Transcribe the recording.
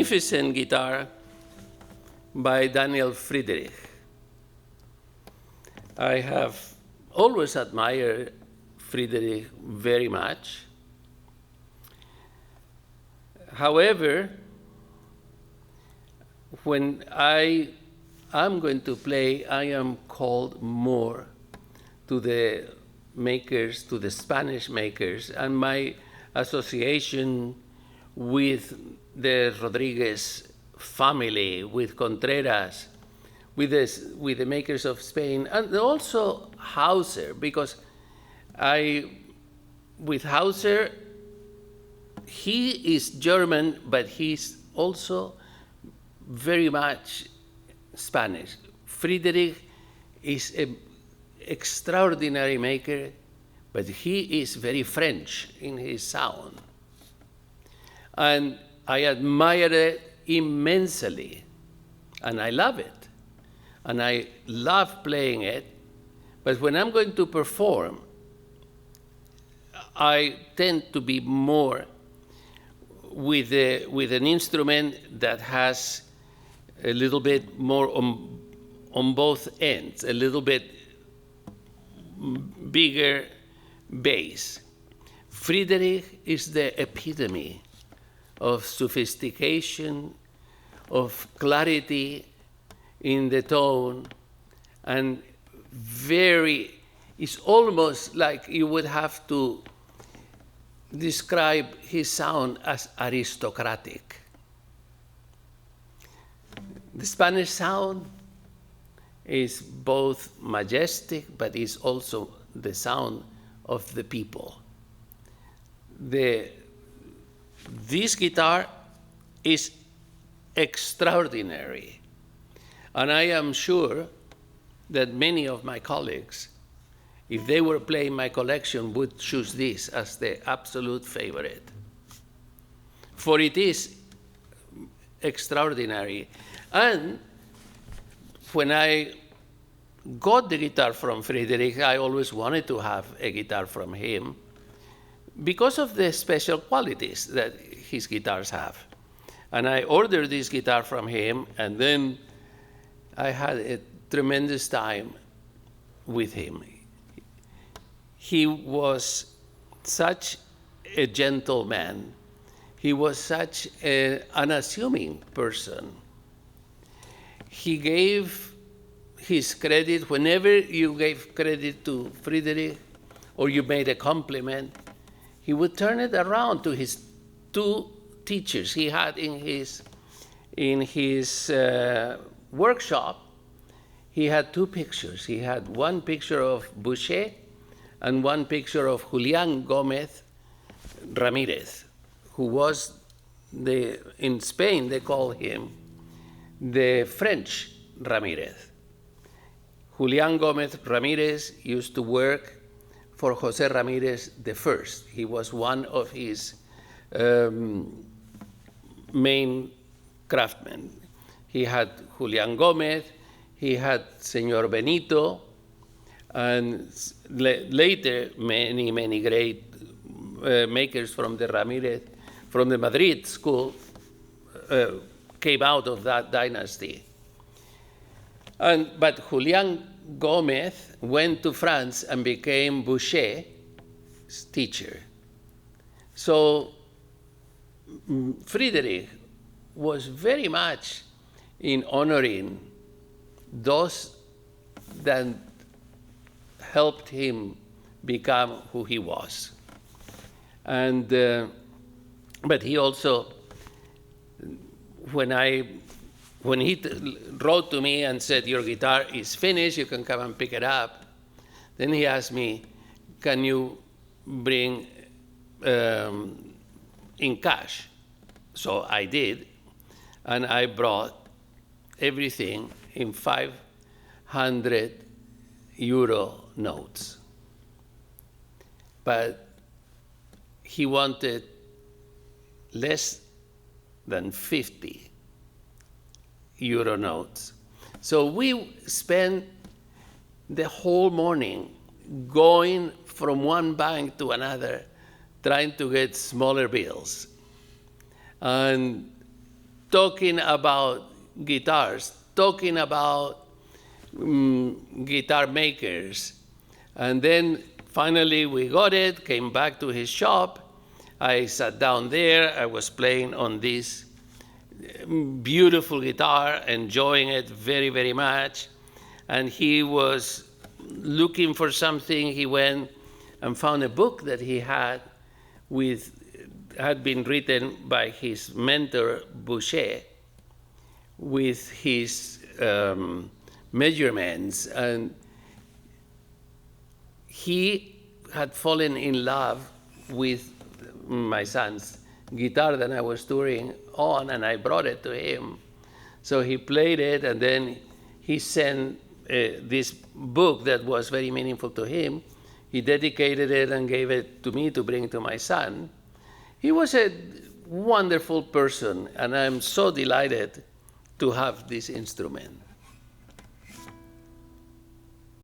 magnificent guitar by Daniel Friedrich. I have always admired Friedrich very much. However, when I am going to play, I am called more to the makers, to the Spanish makers, and my association with the Rodriguez family, with Contreras, with the makers of Spain, and also Hauser, because with Hauser, he is German, but he's also very much Spanish. Friedrich is an extraordinary maker, but he is very French in his sound. And I admire it immensely, and I love it. And I love playing it, but when I'm going to perform, I tend to be more with an instrument that has a little bit more on both ends, a little bit bigger bass. Friedrich is the epitome of sophistication, of clarity in the tone, and it's almost like you would have to describe his sound as aristocratic. The Spanish sound is both majestic, but is also the sound of the people. This guitar is extraordinary. And I am sure that many of my colleagues, if they were playing my collection, would choose this as the absolute favorite. For it is extraordinary. And when I got the guitar from Friedrich, I always wanted to have a guitar from him because of the special qualities that his guitars have. And I ordered this guitar from him, and then I had a tremendous time with him. He was such a gentleman. He was such an unassuming person. He gave his credit, whenever you gave credit to Friedrich or you made a compliment, he would turn it around to his two teachers he had in his workshop. He had two pictures. He had one picture of Boucher and one picture of Julián Gómez Ramírez, who was in Spain, they call him the French Ramírez. Julián Gómez Ramírez used to work for José Ramírez I. He was one of his main craftsmen. He had Julián Gómez, he had Señor Benito, and later many great makers from the Madrid school came out of that dynasty. But Julián Gómez went to France and became Boucher's teacher. So Friedrich was very much in honoring those that helped him become who he was. But he also, when he wrote to me and said, "Your guitar is finished, you can come and pick it up," then he asked me, "Can you bring in cash?" So I did, and I brought everything in 500 euro notes. But he wanted less than 50 euro notes. So we spent the whole morning going from one bank to another, trying to get smaller bills. And talking about guitars, talking about guitar makers. And then finally we got it, came back to his shop. I sat down there. I was playing on this beautiful guitar, enjoying it very, very much. And he was looking for something. He went and found a book that he had had been written by his mentor, Boucher, with his measurements. And he had fallen in love with my son's guitar that I was touring on, and I brought it to him. So he played it, and then he sent this book that was very meaningful to him. He dedicated it and gave it to me to bring to my son. He was a wonderful person, and I'm so delighted to have this instrument.